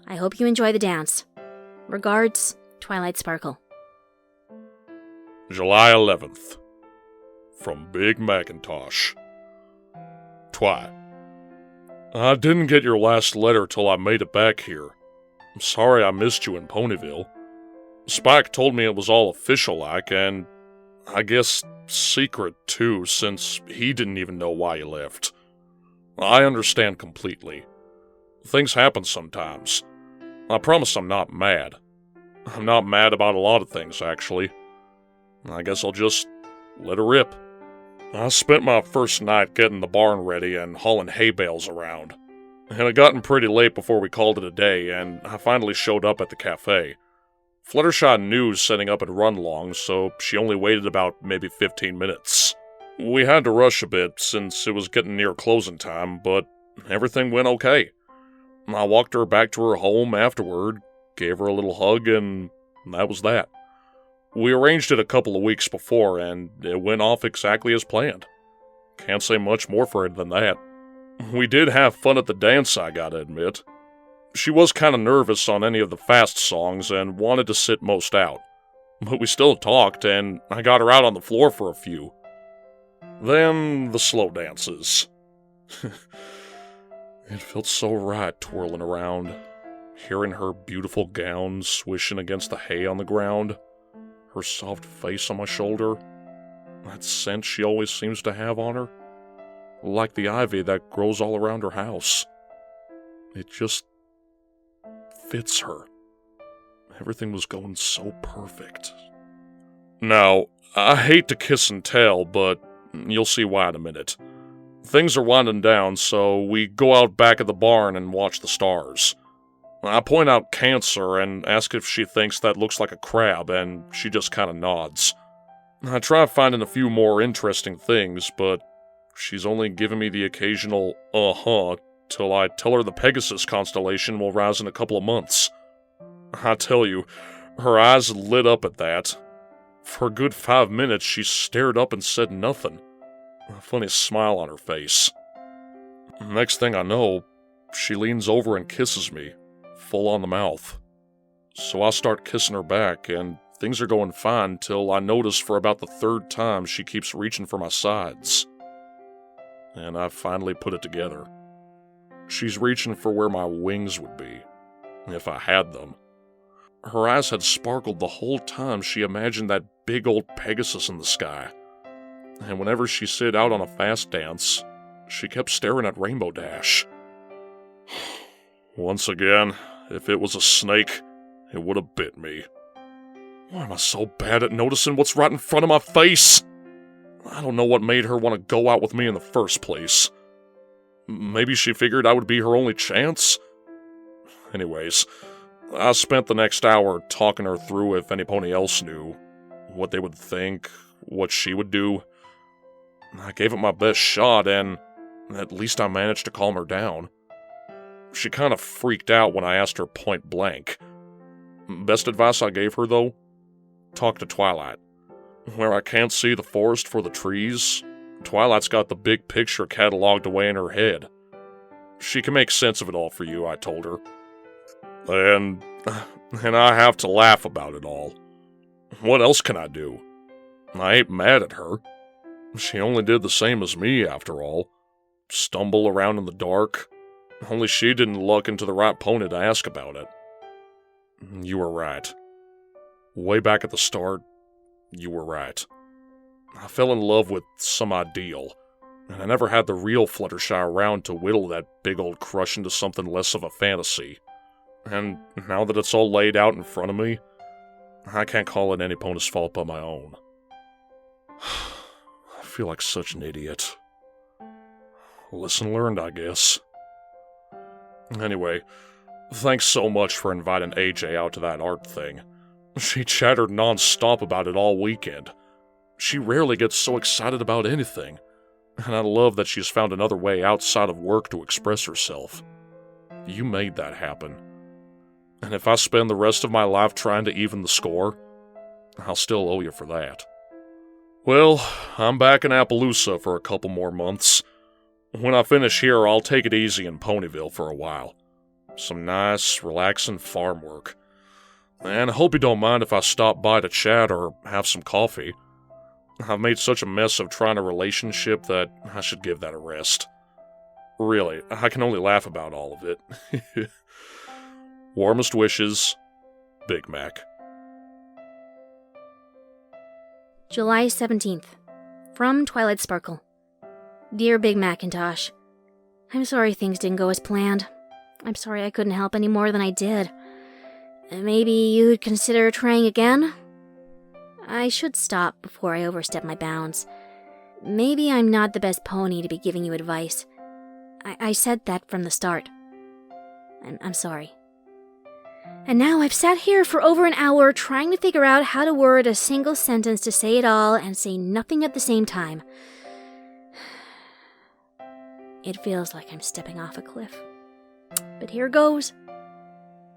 I hope you enjoy the dance. Regards, Twilight Sparkle. July 11th. From Big Macintosh. Twi. I didn't get your last letter till I made it back here. I'm sorry I missed you in Ponyville. Spike told me it was all official-like, and I guess secret too, since he didn't even know why you left. I understand completely. Things happen sometimes. I promise I'm not mad. I'm not mad about a lot of things, actually. I guess I'll just let her rip. I spent my first night getting the barn ready and hauling hay bales around. It had gotten pretty late before we called it a day, and I finally showed up at the cafe. Fluttershy knew setting up had run long, so she only waited about maybe 15 minutes. We had to rush a bit since it was getting near closing time, but everything went okay. I walked her back to her home afterward, gave her a little hug, and that was that. We arranged it a couple of weeks before, and it went off exactly as planned. Can't say much more for it than that. We did have fun at the dance, I gotta admit. She was kinda nervous on any of the fast songs and wanted to sit most out. But we still talked, and I got her out on the floor for a few. Then the slow dances. It felt so right twirling around, hearing her beautiful gown swishing against the hay on the ground, her soft face on my shoulder, that scent she always seems to have on her, like the ivy that grows all around her house. It just fits her. Everything was going so perfect. Now, I hate to kiss and tell, but you'll see why in a minute. Things are winding down, so we go out back at the barn and watch the stars. I point out Cancer and ask if she thinks that looks like a crab, and she just kinda nods. I try finding a few more interesting things, but she's only giving me the occasional uh-huh till I tell her the Pegasus constellation will rise in a couple of months. I tell you, her eyes lit up at that. For a good 5 minutes, she stared up and said nothing. A funny smile on her face. Next thing I know, she leans over and kisses me, full on the mouth. So I start kissing her back, and things are going fine till I notice for about the third time she keeps reaching for my sides. And I finally put it together. She's reaching for where my wings would be, if I had them. Her eyes had sparkled the whole time she imagined that big old Pegasus in the sky. And whenever she sit out on a fast dance, she kept staring at Rainbow Dash. Once again, if it was a snake, it would have bit me. Why am I so bad at noticing what's right in front of my face? I don't know what made her want to go out with me in the first place. Maybe she figured I would be her only chance? Anyways, I spent the next hour talking her through if anybody else knew, what they would think, what she would do. I gave it my best shot, and at least I managed to calm her down. She kind of freaked out when I asked her point blank. Best advice I gave her, though? Talk to Twilight. Where I can't see the forest for the trees, Twilight's got the big picture cataloged away in her head. She can make sense of it all for you, I told her. And I have to laugh about it all. What else can I do? I ain't mad at her. She only did the same as me, after all. Stumble around in the dark. Only she didn't luck into the right pony to ask about it. You were right. Way back at the start, you were right. I fell in love with some ideal, and I never had the real Fluttershy around to whittle that big old crush into something less of a fantasy. And now that it's all laid out in front of me, I can't call it any pony's fault but my own. I feel like such an idiot. Lesson learned, I guess. Anyway, thanks so much for inviting AJ out to that art thing. She chattered non-stop about it all weekend. She rarely gets so excited about anything, and I love that she's found another way outside of work to express herself. You made that happen. And if I spend the rest of my life trying to even the score, I'll still owe you for that. Well, I'm back in Appleloosa for a couple more months. When I finish here, I'll take it easy in Ponyville for a while. Some nice, relaxing farm work. And I hope you don't mind if I stop by to chat or have some coffee. I've made such a mess of trying a relationship that I should give that a rest. Really, I can only laugh about all of it. Warmest wishes, Big Mac. July 17th. From Twilight Sparkle. Dear Big Macintosh, I'm sorry things didn't go as planned. I'm sorry I couldn't help any more than I did. Maybe you'd consider trying again? I should stop before I overstep my bounds. Maybe I'm not the best pony to be giving you advice. I said that from the start. I'm sorry. And now I've sat here for over an hour trying to figure out how to word a single sentence to say it all and say nothing at the same time. It feels like I'm stepping off a cliff. But here goes.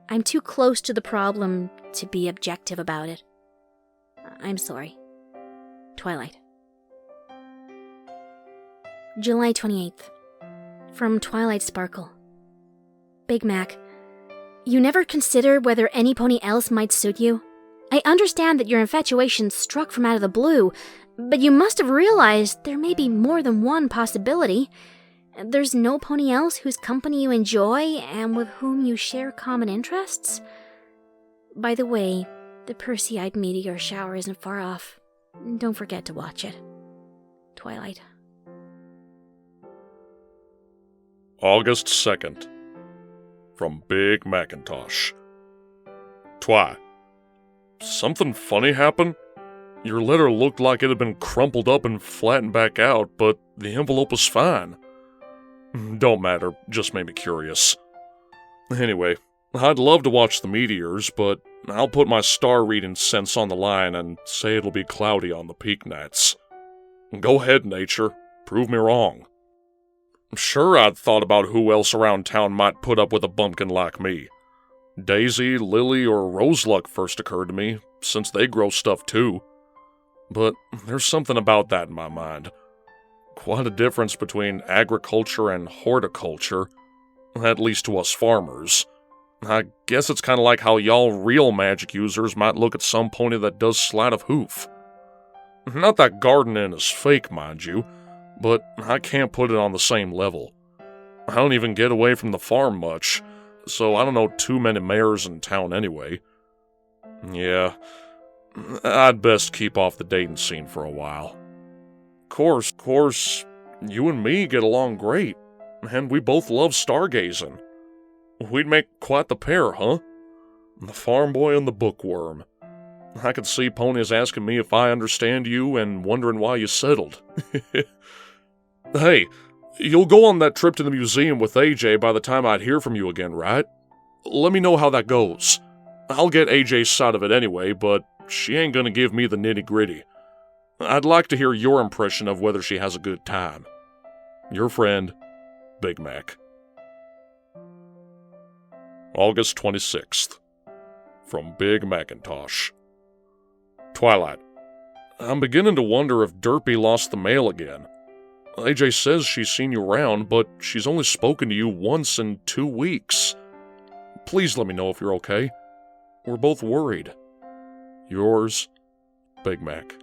I'm too close to the problem to be objective about it. I'm sorry. Twilight. July 28th. From Twilight Sparkle. Big Mac, you never considered whether any pony else might suit you? I understand that your infatuation struck from out of the blue, but you must have realized there may be more than one possibility. There's no pony else whose company you enjoy and with whom you share common interests? By the way, the Perseid meteor shower isn't far off. Don't forget to watch it. Twilight. August 2nd. From Big Macintosh. Twi. Something funny happened? Your letter looked like it had been crumpled up and flattened back out, but the envelope was fine. Don't matter, just made me curious. Anyway, I'd love to watch the meteors, but I'll put my star reading sense on the line and say it'll be cloudy on the peak nights. Go ahead, nature. Prove me wrong. Sure, I'd thought about who else around town might put up with a bumpkin like me. Daisy, Lily, or Roseluck first occurred to me, since they grow stuff too. But there's something about that in my mind. Quite a difference between agriculture and horticulture, At least to us farmers. I guess it's kind of like how y'all real magic users might look at some pony that does sleight of hoof. Not that gardening is fake, mind you, but I can't put it on the same level. I don't even get away from the farm much, so I don't know too many mares in town anyway. Yeah, I'd best keep off the dating scene for a while. Course, you and me get along great, and we both love stargazing. We'd make quite the pair, huh? The farm boy and the bookworm. I could see ponies asking me if I understand you and wondering why you settled. Hey, you'll go on that trip to the museum with AJ by the time I'd hear from you again, right? Let me know how that goes. I'll get AJ's side of it anyway, but she ain't gonna give me the nitty-gritty. I'd like to hear your impression of whether she has a good time. Your friend, Big Mac. August 26th. From Big Macintosh. Twilight. I'm beginning to wonder if Derpy lost the mail again. AJ says she's seen you around, but she's only spoken to you once in 2 weeks. Please let me know if you're okay. We're both worried. Yours, Big Mac.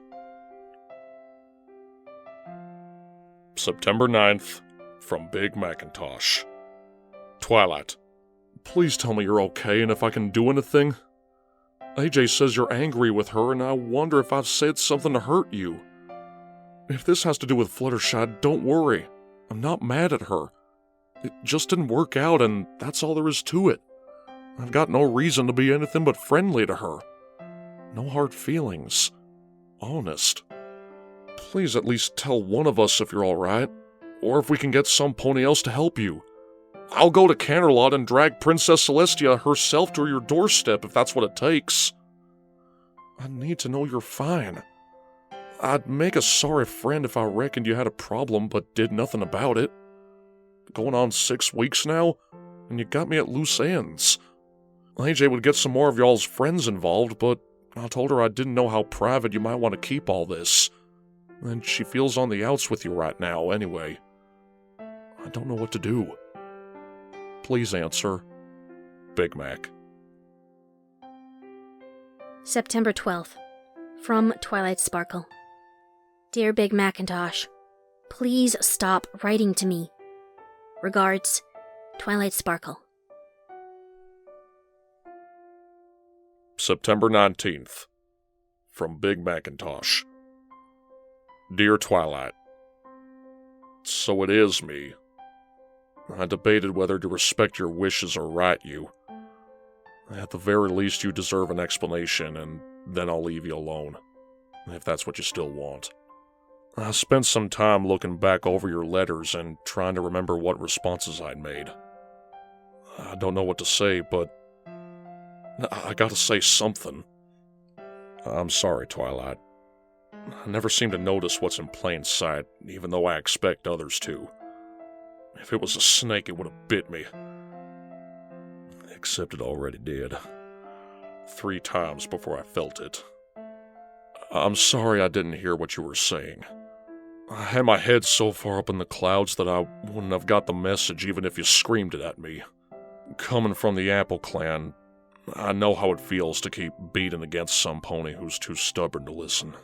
September 9th. From Big Macintosh. Twilight. Please tell me you're okay and if I can do anything. AJ says you're angry with her, and I wonder if I've said something to hurt you. If this has to do with Fluttershy, don't worry. I'm not mad at her. It just didn't work out, and that's all there is to it. I've got no reason to be anything but friendly to her. No hard feelings. Honest. Please at least tell one of us if you're alright, or if we can get some pony else to help you. I'll go to Canterlot and drag Princess Celestia herself to your doorstep if that's what it takes. I need to know you're fine. I'd make a sorry friend if I reckoned you had a problem but did nothing about it. Going on 6 weeks now, and you got me at loose ends. AJ would get some more of y'all's friends involved, but I told her I didn't know how private you might want to keep all this. And she feels on the outs with you right now, anyway. I don't know what to do. Please answer. Big Mac. September 12th. From Twilight Sparkle. Dear Big Macintosh, please stop writing to me. Regards, Twilight Sparkle. September 19th. From Big Macintosh. Dear Twilight. So it is me. I debated whether to respect your wishes or write you. At the very least, you deserve an explanation, and then I'll leave you alone, if that's what you still want. I spent some time looking back over your letters and trying to remember what responses I'd made. I don't know what to say, but I gotta say something. I'm sorry, Twilight. I never seem to notice what's in plain sight, even though I expect others to. If it was a snake, it would have bit me. Except it already did. 3 times before I felt it. I'm sorry I didn't hear what you were saying. I had my head so far up in the clouds that I wouldn't have got the message even if you screamed it at me. Coming from the Apple clan, I know how it feels to keep beating against some pony who's too stubborn to listen.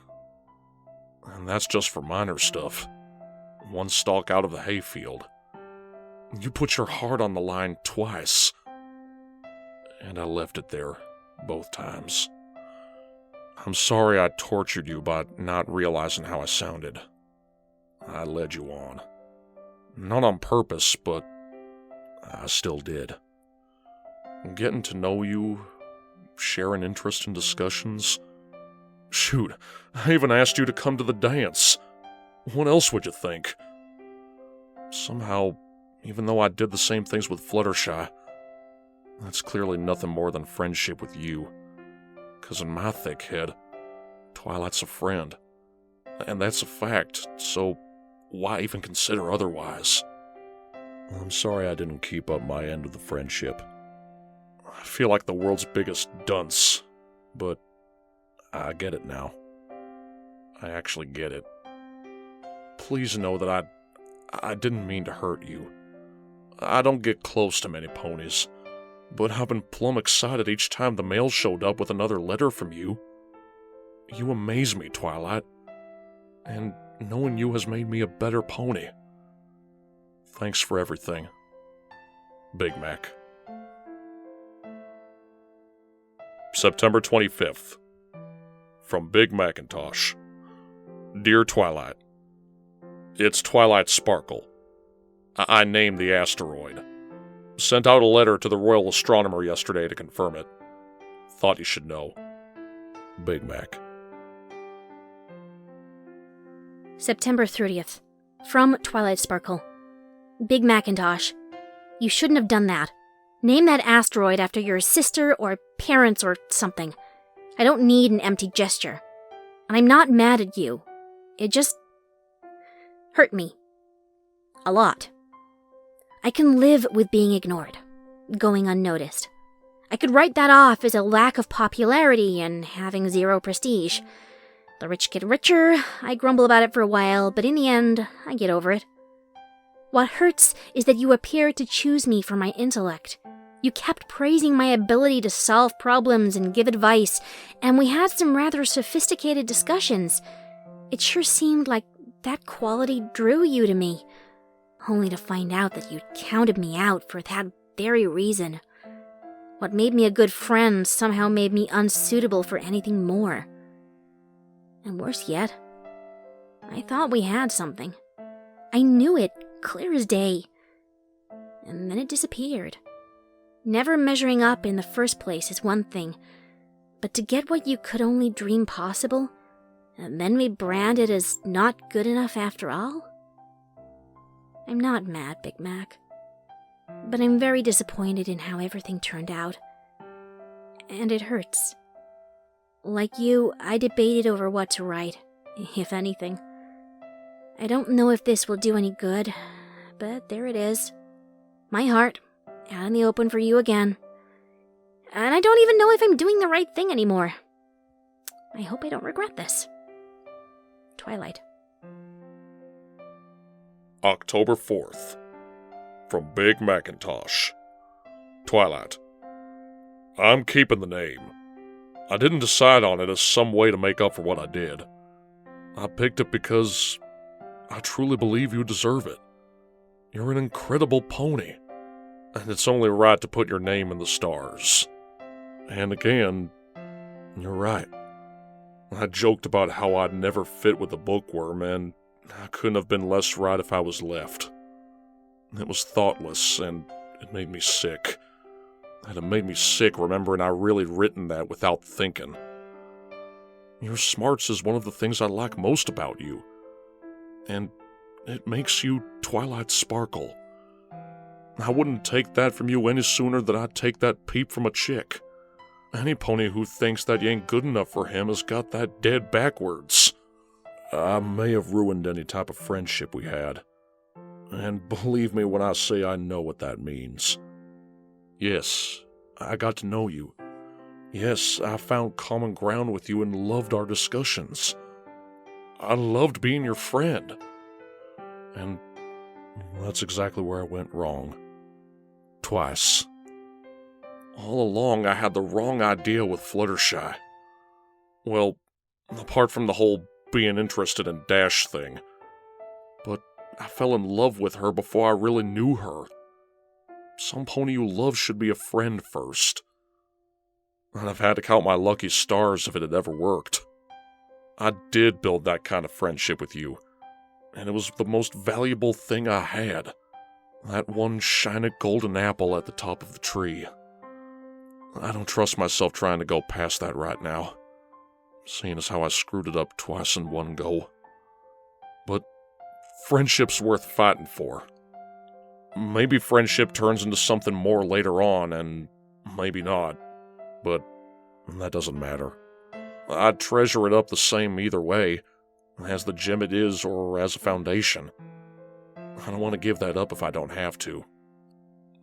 And that's just for minor stuff. 1 stalk out of the hayfield. You put your heart on the line twice. And I left it there, both times. I'm sorry I tortured you by not realizing how I sounded. I led you on. Not on purpose, but I still did. Getting to know you, sharing interest in discussions. Shoot, I even asked you to come to the dance. What else would you think? Somehow, even though I did the same things with Fluttershy, that's clearly nothing more than friendship with you. 'Cause in my thick head, Twilight's a friend. And that's a fact, so why even consider otherwise? I'm sorry I didn't keep up my end of the friendship. I feel like the world's biggest dunce, but I get it now. I actually get it. Please know that I didn't mean to hurt you. I don't get close to many ponies, but I've been plumb excited each time the mail showed up with another letter from you. You amaze me, Twilight, and knowing you has made me a better pony. Thanks for everything, Big Mac. September 25th. From Big Macintosh. Dear Twilight, it's Twilight Sparkle. I named the asteroid. Sent out a letter to the Royal Astronomer yesterday to confirm it. Thought you should know. Big Mac. September 30th. From Twilight Sparkle. Big Macintosh. You shouldn't have done that. Name that asteroid after your sister or parents or something. I don't need an empty gesture. And I'm not mad at you. It just hurt me. A lot. I can live with being ignored, going unnoticed. I could write that off as a lack of popularity and having zero prestige. The rich get richer, I grumble about it for a while, but in the end, I get over it. What hurts is that you appeared to choose me for my intellect. You kept praising my ability to solve problems and give advice, and we had some rather sophisticated discussions. It sure seemed like that quality drew you to me, only to find out that you'd counted me out for that very reason. What made me a good friend somehow made me unsuitable for anything more. And worse yet, I thought we had something. I knew it, clear as day. And then it disappeared. Never measuring up in the first place is one thing, but to get what you could only dream possible, and then be branded as not good enough after all? I'm not mad, Big Mac, but I'm very disappointed in how everything turned out. And it hurts. Like you, I debated over what to write, if anything. I don't know if this will do any good, but there it is. My heart, out in the open for you again. And I don't even know if I'm doing the right thing anymore. I hope I don't regret this. Twilight. October 4th. From Big Macintosh. Twilight. I'm keeping the name. I didn't decide on it as some way to make up for what I did. I picked it because I truly believe you deserve it. You're an incredible pony, and it's only right to put your name in the stars. And again, you're right. I joked about how I'd never fit with the bookworm, and I couldn't have been less right if I was left. It was thoughtless, and it made me sick. And it made me sick remembering I really written that without thinking. Your smarts is one of the things I like most about you. And it makes you Twilight Sparkle. I wouldn't take that from you any sooner than I'd take that peep from a chick. Any pony who thinks that you ain't good enough for him has got that dead backwards. I may have ruined any type of friendship we had. And believe me when I say I know what that means. Yes, I got to know you. Yes, I found common ground with you and loved our discussions. I loved being your friend. And that's exactly where I went wrong. Twice. All along, I had the wrong idea with Fluttershy. Well, apart from the whole being interested in Dash thing. But I fell in love with her before I really knew her. Some pony you love should be a friend first. And I've had to count my lucky stars if it had ever worked. I did build that kind of friendship with you, and it was the most valuable thing I had. That one shiny golden apple at the top of the tree. I don't trust myself trying to go past that right now, seeing as how I screwed it up twice in one go. But friendship's worth fighting for. Maybe friendship turns into something more later on, and maybe not, but that doesn't matter. I'd treasure it up the same either way, as the gem it is or as a foundation. I don't want to give that up if I don't have to.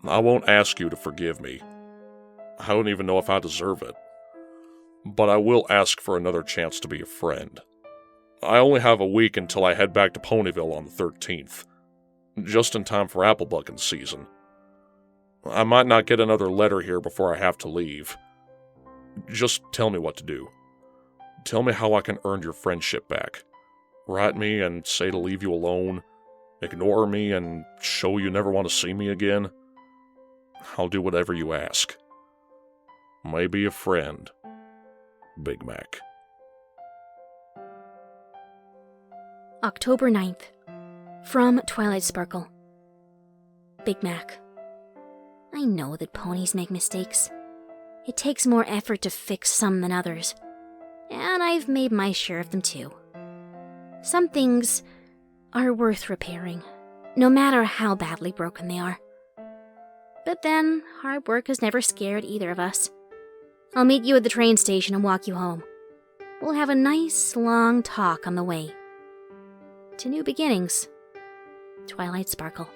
I won't ask you to forgive me. I don't even know if I deserve it. But I will ask for another chance to be a friend. I only have a week until I head back to Ponyville on the 13th. Just in time for apple bucking season, I might not get another letter here before I have to leave. Just tell me what to do. Tell me how I can earn your friendship back. Write me and say to leave you alone. Ignore me and show you never want to see me again. I'll do whatever you ask. Maybe a friend. Big Mac. October 9th. From Twilight Sparkle. Big Mac. I know that ponies make mistakes. It takes more effort to fix some than others. And I've made my share of them too. Some things are worth repairing, no matter how badly broken they are. But then, hard work has never scared either of us. I'll meet you at the train station and walk you home. We'll have a nice, long talk on the way. To new beginnings. Twilight Sparkle.